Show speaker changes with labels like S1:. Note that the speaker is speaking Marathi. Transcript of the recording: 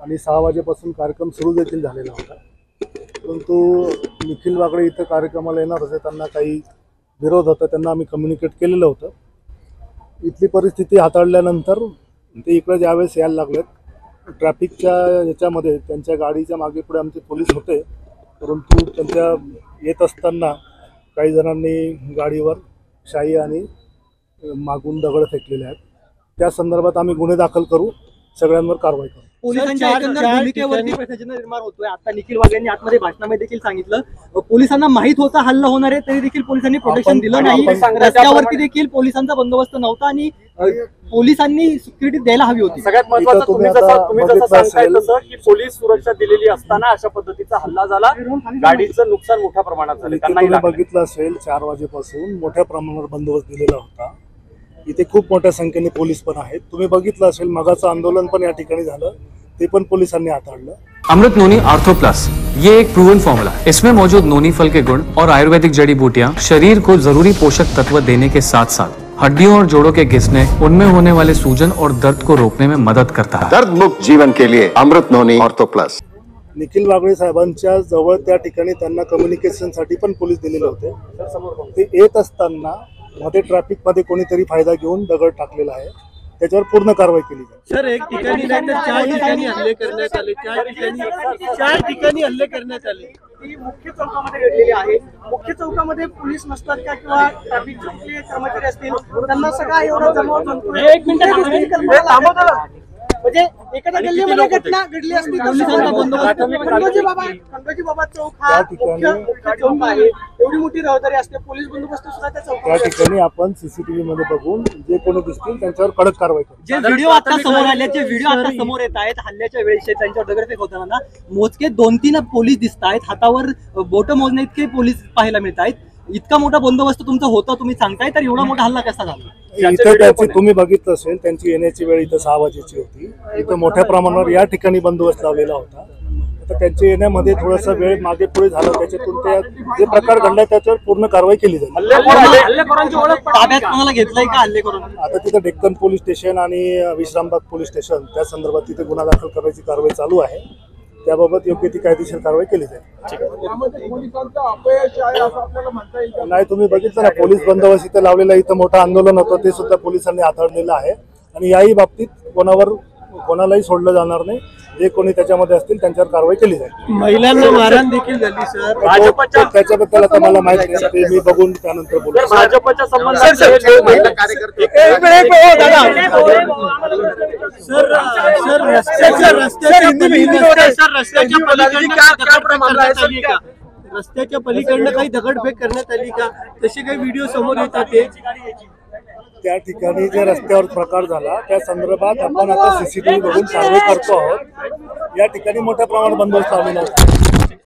S1: आणि 6 वाजेपासून कार्यक्रम सुरू देखील झालेला होता। परंतु निखिल वागळे इथं कार्यक्रमाला येणार होते, त्यांना काही विरोध होता, त्यांना आम्ही कम्युनिकेट केलेलं होतं। इथली परिस्थिती हाताळल्यानंतर ते इकडे ज्यावेळेस यायला लागलेत ट्रॅफिकच्या याच्यामध्ये त्यांच्या गाडीच्या मागे पुढे आमचे पोलीस होते, परंतु त्यांच्या येत असताना काही जणांनी गाडीवर शाई आणि मागून दगड फेकलेले आहेत। त्या संदर्भात आम्ही गुन्हे दाखल करू, सगळ्यांवर कारवाई करू।
S2: पोलिसांच्या एकंदर भूमिकेवरती प्रश्न निर्माण होतोय। आता निखिल वागळेंनी आतमध्ये भाषणामध्ये देखील सांगितलं, पोलिसांना माहित होता हल्ला होणार आहे, तरी देखील पोलिसांनी प्रोटेक्शन दिलं नाही। रस्त्यावरती देखील पोलिसांचा बंदोबस्त नव्हता आणि पोलिसांनी सिक्युरिटी द्यायला हवी होती।
S3: सगळ्यात महत्त्वाचं तुम्ही जसं सांगताय तसं की पोलीस सुरक्षा दिलेली असताना अशा पद्धतीचा हल्ला झाला, गाडीचं नुकसान मोठ्या प्रमाणात झालं।
S1: त्यांना बघितलं असेल 4 वाजेपासून मोठ्या प्रमाणावर बंदोबस्त दिलेला होता। इथे खूप मोठ्या संख्येने पोलीस पण आहेत। तुम्ही बघितलं असेल मगाचं आंदोलन पण या ठिकाणी झालं, ते पण पोलिसांनी हाताळलं।
S4: अमृत नोनी आर्थो प्लस ये एक प्रूवन फॉर्मूला, इसमें मौजूद नोनी फल के गुण और आयुर्वेदिक जड़ी बूटियां शरीर को जरूरी पोषक तत्व देने के साथ साथ हड्डियों और जोड़ों के घिसने, उनमें होने वाले सूजन और दर्द को रोकने में मदद करता है।
S5: दर्द मुक्त जीवन के लिए अमृत नोनी आर्थो प्लस।
S1: निखिल वागळे साहेबांच्या जवळ त्या ठिकाणी त्यांना कम्युनिकेशनसाठी पण पोलीस दिलेले होते। ते येत असताना मध्ये ट्रॅफिक मध्ये कोणीतरी फायदा घेऊन दगड टाकलेला आहे, त्याच्यावर पूर्ण कारवाई केली जाईल।
S6: सर एक ठिकाणी नाही तर 4 ठिकाणी हल्ले करण्यात आले, 4 ठिकाणी हल्ले करण्यात आले।
S2: ही मुख्य चौकामध्ये घडलेली आहे। मुख्य चौकामध्ये पोलीस नसतात का किंवा ट्रॅफिकचे कर्मचारी असतील, त्यांना सगळा एवढा जमाव जमतोय। एक मिनिट म्हणजे एखाद्या गल्लीमध्ये घटना घडली असती पोलिसांचा बंदोबस्त। खंडोजी बाबा चौक हा मुख्य चौक आहे, एवढी मोठी रहदारी असते, पोलीस बंदोबस्त सुद्धा त्या चौकात।
S1: त्या ठिकाणी आपण सीसीटीव्ही मध्ये बघून जे कोणी दिसतील त्यांच्यावर कडक कारवाई करू।
S2: जे व्हिडिओ आता समोर आले, जे व्हिडिओ आता समोर येत आहेत हल्ल्याच्या वेळेचे, त्यांच्यावर दगडफेक होताना मोजके 2-3 पोलीस दिसत आहेत, हातावर बोट मोजणे इतके पोलीस पाहायला मिळत आहेत। इतका मोठा बंदोबस्त तुमचा होता तुम्ही सांगताय, तर एवढा मोठा हल्ला कसा झाला?
S1: इथं त्याची तुम्ही बघितलं असेल त्यांची येण्याची वेळ इथं 6 वाजेची होती। इथं मोठ्या प्रमाणावर या ठिकाणी बंदोबस्त लावलेला होता। तर त्यांच्या येण्यामध्ये थोडासा वेळ मागे पुढे झाला, त्याच्यातून त्या जे प्रकार घडला त्याच्यावर पूर्ण कारवाई केली जाईल।
S2: हल्लेखोरांची ओळख ताब्यात कोणाला घेतलंय का हल्लेखोरांना?
S1: आता तिथं डेक्कन पोलीस स्टेशन आणि विश्रामबाग पोलीस स्टेशन त्या संदर्भात तिथे गुन्हा दाखल करण्याची कारवाई चालू आहे, त्याबाबत योग्य ती कायदेशीर कारवाई केली जाईल। नाही तुम्ही बघितलं ना, पोलीस बंदोबस्त इथं लावलेला, इथं मोठं आंदोलन होतं ते सुद्धा पोलिसांनी हाताळलेलं आहे आणि याही बाबतीत कोणालाही सोडलं जाणार नाही। जे कोणी त्याच्यामध्ये असतील त्यांच्यावर कारवाई केली जाईल।
S6: महिलांना मारहाण देखील झाली सर,
S1: त्याच्याबद्दल आता मला माहिती नाही, ते मी बघून त्यानंतर बोलू।
S3: भाजपच्या संबंधात
S6: रस्त्याच्या पलीकडनं काही दगडफेक करण्यात आली का? तसे काही व्हिडिओ समोर येतात।
S1: त्या ठिकाणी जे रस्त्यावर प्रकार झाला त्या संदर्भात आपण आता सीसीटीव्ही बघून कारवाई करतो आहोत। या ठिकाणी मोठ्या प्रमाणात बंदोबस्त लावलेला होता।